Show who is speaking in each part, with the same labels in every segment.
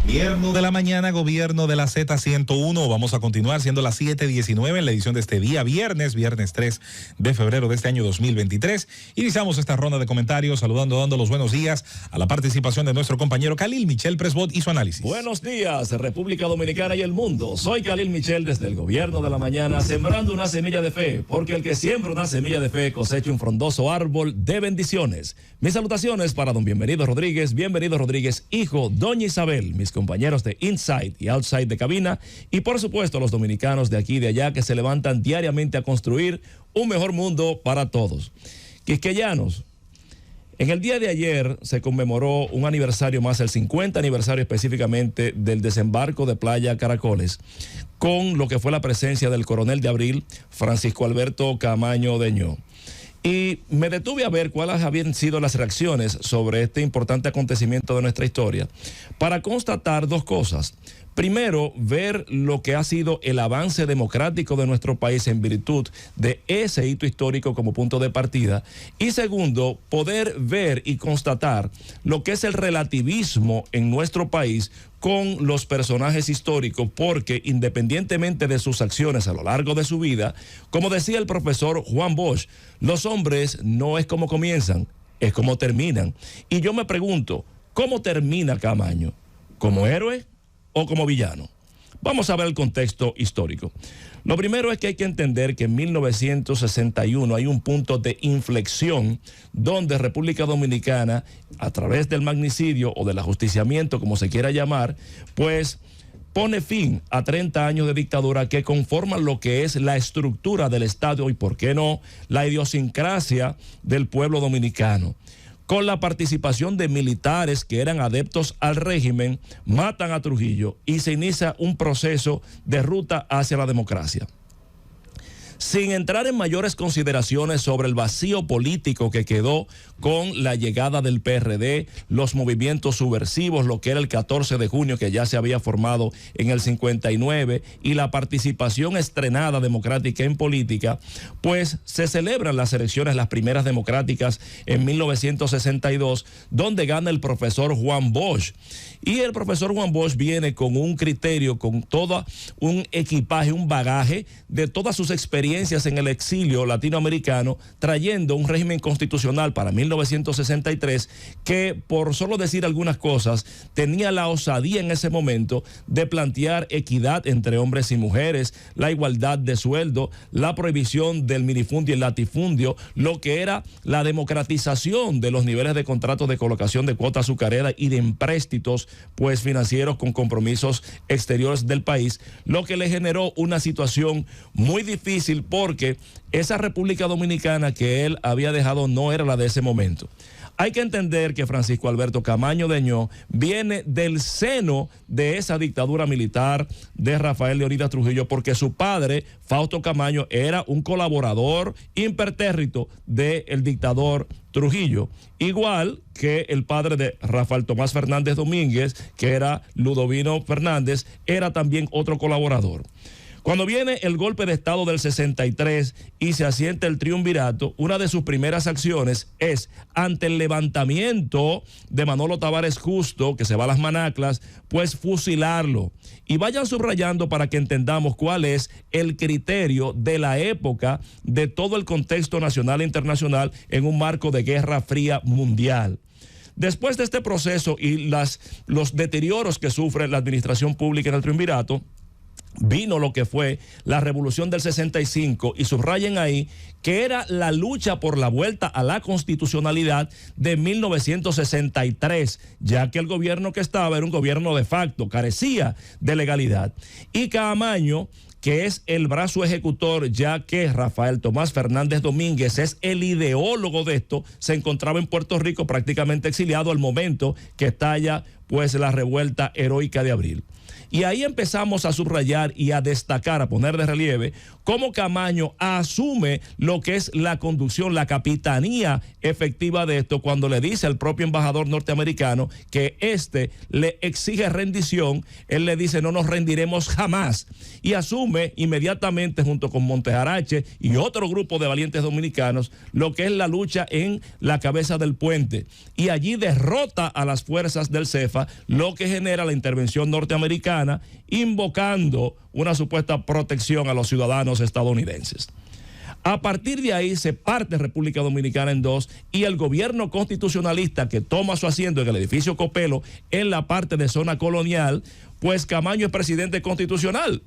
Speaker 1: Gobierno de la mañana, gobierno de la Z101. Vamos a continuar siendo las 7:19 en la edición de este día, viernes 3 de febrero de este año 2023. Iniciamos esta ronda de comentarios dando los buenos días a la participación de nuestro compañero Khalil Michel Presbot y su análisis.
Speaker 2: Buenos días, República Dominicana y el mundo. Soy Khalil Michel desde el gobierno de la mañana, sembrando una semilla de fe, porque el que siembra una semilla de fe cosecha un frondoso árbol de bendiciones. Mis salutaciones para don Bienvenido Rodríguez, hijo, doña Isabel, mis compañeros de Inside y Outside de cabina y por supuesto los dominicanos de aquí y de allá que se levantan diariamente a construir un mejor mundo para todos. Quisqueyanos, en el día de ayer se conmemoró un aniversario más, el 50 aniversario específicamente del desembarco de Playa Caracoles, con lo que fue la presencia del coronel de Abril, Francisco Alberto Camaño Deñó. Y me detuve a ver cuáles habían sido las reacciones sobre este importante acontecimiento de nuestra historia, para constatar dos cosas. Primero, ver lo que ha sido el avance democrático de nuestro país en virtud de ese hito histórico como punto de partida. Y segundo, poder ver y constatar lo que es el relativismo en nuestro país con los personajes históricos, porque independientemente de sus acciones a lo largo de su vida, como decía el profesor Juan Bosch, los hombres no es como comienzan, es como terminan. Y yo me pregunto, ¿cómo termina Camaño? ¿Como héroe o como villano? Vamos a ver el contexto histórico. Lo primero es que hay que entender que en 1961 hay un punto de inflexión donde República Dominicana, a través del magnicidio o del ajusticiamiento, como se quiera llamar, pues pone fin a 30 años de dictadura que conforman lo que es la estructura del Estado y, ¿por qué no?, la idiosincrasia del pueblo dominicano. Con la participación de militares que eran adeptos al régimen, matan a Trujillo y se inicia un proceso de ruta hacia la democracia. Sin entrar en mayores consideraciones sobre el vacío político que quedó con la llegada del PRD, los movimientos subversivos, lo que era el 14 de junio que ya se había formado en el 59 y la participación estrenada democrática en política, pues se celebran las elecciones, las primeras democráticas en 1962, donde gana el profesor Juan Bosch. Y el profesor Juan Bosch viene con un criterio, con todo un equipaje, un bagaje de todas sus experiencias en el exilio latinoamericano, trayendo un régimen constitucional para 1963 que, por solo decir algunas cosas, tenía la osadía en ese momento de plantear equidad entre hombres y mujeres, la igualdad de sueldo, la prohibición del minifundio y el latifundio, lo que era la democratización de los niveles de contratos de colocación de cuota azucarera y de empréstitos pues financieros con compromisos exteriores del país, lo que le generó una situación muy difícil porque esa República Dominicana que él había dejado no era la de ese momento. Hay que entender que Francisco Alberto Camaño Deñó viene del seno de esa dictadura militar de Rafael Leónidas Trujillo, porque su padre, Fausto Camaño, era un colaborador impertérrito del dictador Trujillo, igual que el padre de Rafael Tomás Fernández Domínguez, que era Ludovino Fernández, era también otro colaborador. Cuando viene el golpe de Estado del 63 y se asienta el triunvirato, una de sus primeras acciones es, ante el levantamiento de Manolo Tavares Justo, que se va a las Manaclas, pues fusilarlo. Y vayan subrayando para que entendamos cuál es el criterio de la época de todo el contexto nacional e internacional en un marco de Guerra Fría mundial. Después de este proceso y los deterioros que sufre la administración pública en el triunvirato, vino lo que fue la revolución del 65 y subrayen ahí que era la lucha por la vuelta a la constitucionalidad de 1963, ya que el gobierno que estaba era un gobierno de facto, carecía de legalidad. Y Camaño, que es el brazo ejecutor, ya que Rafael Tomás Fernández Domínguez es el ideólogo de esto, se encontraba en Puerto Rico prácticamente exiliado al momento que estalla pues la revuelta heroica de Abril. Y ahí empezamos a subrayar y a destacar, a poner de relieve, cómo Camaño asume lo que es la conducción, la capitanía efectiva de esto, cuando le dice al propio embajador norteamericano que le exige rendición. Él le dice: no nos rendiremos jamás. Y asume inmediatamente, junto con Montejarache y otro grupo de valientes dominicanos, lo que es la lucha en la cabeza del puente. Y allí derrota a las fuerzas del CEFA, lo que genera la intervención norteamericana, invocando una supuesta protección a los ciudadanos estadounidenses. A partir de ahí se parte República Dominicana en dos, y el gobierno constitucionalista, que toma su asiento en el edificio Copelo, en la parte de zona colonial, pues Camaño es presidente constitucional.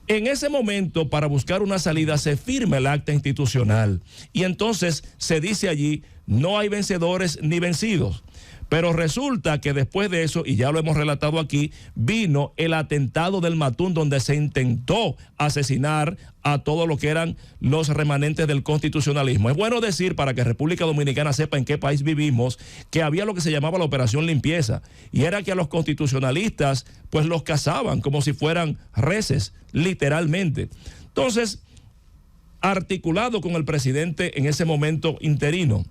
Speaker 2: En ese momento, para buscar una salida, se firma el acta institucional, y entonces se dice allí: no hay vencedores ni vencidos. Pero resulta que después de eso, y ya lo hemos relatado aquí, vino el atentado del Matún, donde se intentó asesinar a todos lo que eran los remanentes del constitucionalismo. Es bueno decir, para que República Dominicana sepa en qué país vivimos, que había lo que se llamaba la operación limpieza, y era que a los constitucionalistas pues los cazaban como si fueran reses, literalmente. Entonces, articulado con el presidente en ese momento interino,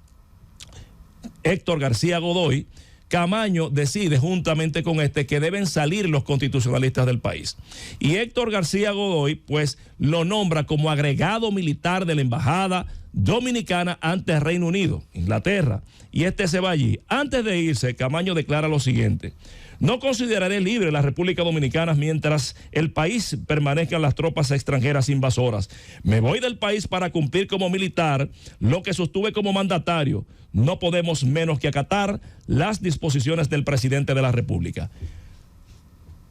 Speaker 2: Héctor García Godoy, Camaño decide juntamente con que deben salir los constitucionalistas del país. Y Héctor García Godoy pues lo nombra como agregado militar de la embajada dominicana ante el Reino Unido, Inglaterra, y se va allí. Antes de irse, Camaño declara lo siguiente: no consideraré libre la República Dominicana mientras el país permanezcan las tropas extranjeras invasoras. Me voy del país para cumplir como militar lo que sostuve como mandatario. No podemos menos que acatar las disposiciones del presidente de la República.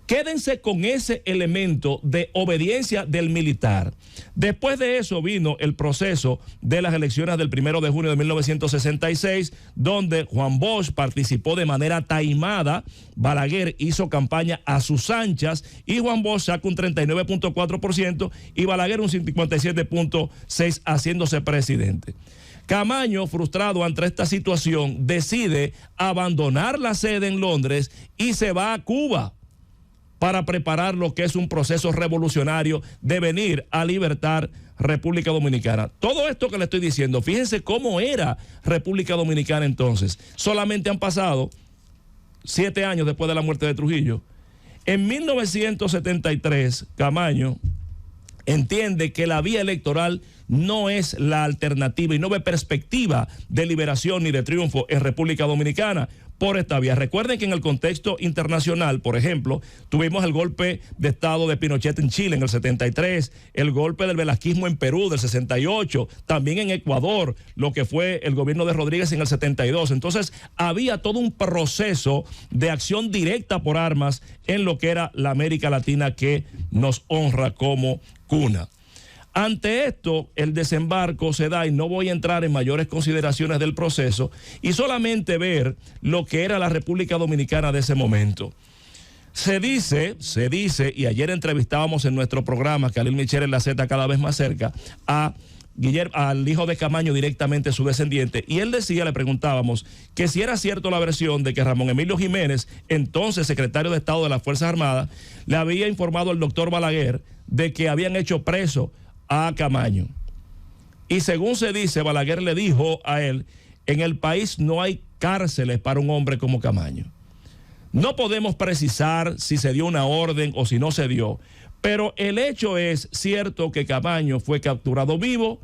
Speaker 2: Quédense con ese elemento de obediencia del militar. Después de eso vino el proceso de las elecciones del 1 de junio de 1966, donde Juan Bosch participó de manera taimada. Balaguer hizo campaña a sus anchas y Juan Bosch sacó un 39.4% y Balaguer un 57.6%, haciéndose presidente. Camaño, frustrado ante esta situación, decide abandonar la sede en Londres y se va a Cuba para preparar lo que es un proceso revolucionario de venir a libertar República Dominicana. Todo esto que le estoy diciendo, fíjense cómo era República Dominicana entonces. Solamente han pasado 7 años después de la muerte de Trujillo. En 1973, Camaño entiende que la vía electoral no es la alternativa y no ve perspectiva de liberación ni de triunfo en República Dominicana por esta vía. Recuerden que en el contexto internacional, por ejemplo, tuvimos el golpe de Estado de Pinochet en Chile en el 73, el golpe del velasquismo en Perú del 68, también en Ecuador, lo que fue el gobierno de Rodríguez en el 72. Entonces, había todo un proceso de acción directa por armas en lo que era la América Latina, que nos honra como cuna. Ante esto, el desembarco se da, y no voy a entrar en mayores consideraciones del proceso, y solamente ver lo que era la República Dominicana de ese momento. Se dice, y ayer entrevistábamos en nuestro programa, Khalil Michel en la Z cada vez más cerca, al hijo de Camaño, directamente su descendiente, y él decía, le preguntábamos, que si era cierto la versión de que Ramón Emilio Jiménez, entonces secretario de Estado de las Fuerzas Armadas, le había informado al doctor Balaguer de que habían hecho preso a Camaño. Y según se dice, Balaguer le dijo a él: en el país no hay cárceles para un hombre como Camaño. No podemos precisar si se dio una orden o si no se dio, pero el hecho es cierto que Camaño fue capturado vivo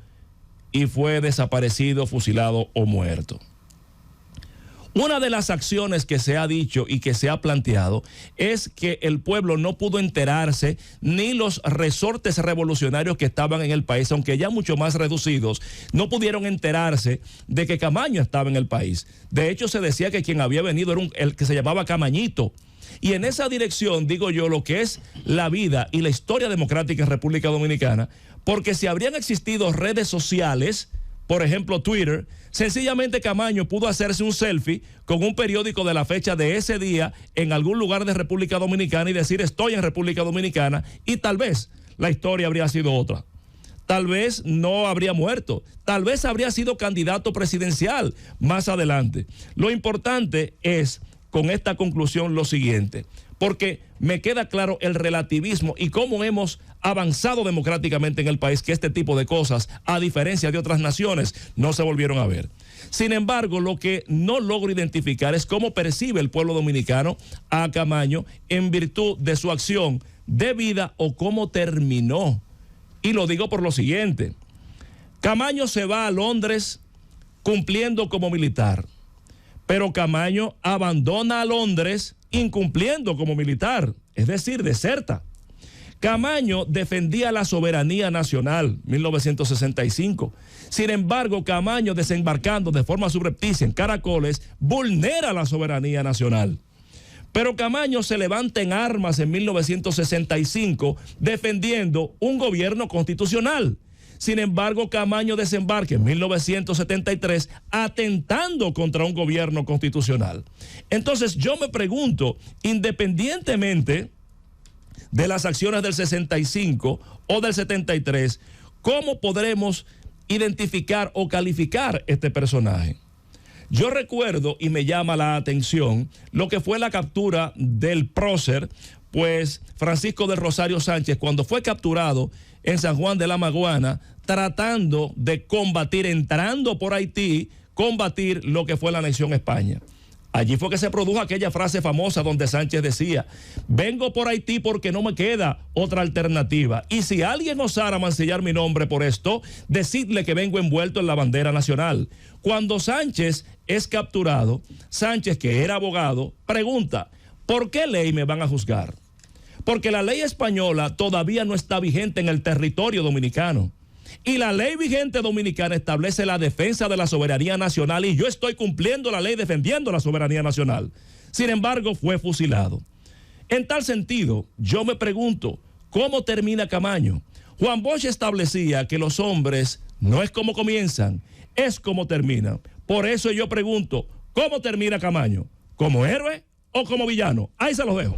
Speaker 2: y fue desaparecido, fusilado o muerto. Una de las acciones que se ha dicho y que se ha planteado es que el pueblo no pudo enterarse, ni los resortes revolucionarios que estaban en el país, aunque ya mucho más reducidos, no pudieron enterarse de que Camaño estaba en el país. De hecho, se decía que quien había venido era el que se llamaba Camañito. Y en esa dirección, digo yo, lo que es la vida y la historia democrática en República Dominicana, porque si habrían existido redes sociales, por ejemplo Twitter, sencillamente Camaño pudo hacerse un selfie con un periódico de la fecha de ese día en algún lugar de República Dominicana y decir: estoy en República Dominicana, y tal vez la historia habría sido otra. Tal vez no habría muerto, tal vez habría sido candidato presidencial más adelante. Lo importante es, con esta conclusión, lo siguiente: porque me queda claro el relativismo y cómo hemos avanzado democráticamente en el país, que este tipo de cosas, a diferencia de otras naciones, no se volvieron a ver. Sin embargo, lo que no logro identificar es cómo percibe el pueblo dominicano a Camaño en virtud de su acción de vida o cómo terminó. Y lo digo por lo siguiente: Camaño se va a Londres cumpliendo como militar, pero Camaño abandona a Londres incumpliendo como militar, es decir, deserta. Camaño defendía la soberanía nacional, 1965. Sin embargo, Camaño, desembarcando de forma subrepticia en Caracoles, vulnera la soberanía nacional. Pero Camaño se levanta en armas en 1965 defendiendo un gobierno constitucional. Sin embargo, Camaño desembarca en 1973 atentando contra un gobierno constitucional. Entonces, yo me pregunto, independientemente de las acciones del 65 o del 73, ¿cómo podremos identificar o calificar este personaje? Yo recuerdo, y me llama la atención, lo que fue la captura del prócer, pues Francisco del Rosario Sánchez, cuando fue capturado en San Juan de la Maguana, tratando de combatir, entrando por Haití, combatir lo que fue la anexión a España. Allí fue que se produjo aquella frase famosa donde Sánchez decía: vengo por Haití porque no me queda otra alternativa. Y si alguien osara mancillar mi nombre por esto, decidle que vengo envuelto en la bandera nacional. Cuando Sánchez es capturado, Sánchez, que era abogado, pregunta: ¿por qué ley me van a juzgar? Porque la ley española todavía no está vigente en el territorio dominicano. Y la ley vigente dominicana establece la defensa de la soberanía nacional y yo estoy cumpliendo la ley defendiendo la soberanía nacional. Sin embargo, fue fusilado. En tal sentido, yo me pregunto, ¿cómo termina Camaño? Juan Bosch establecía que los hombres no es como comienzan, es como terminan. Por eso yo pregunto, ¿cómo termina Camaño? ¿Como héroe o como villano? Ahí se los dejo.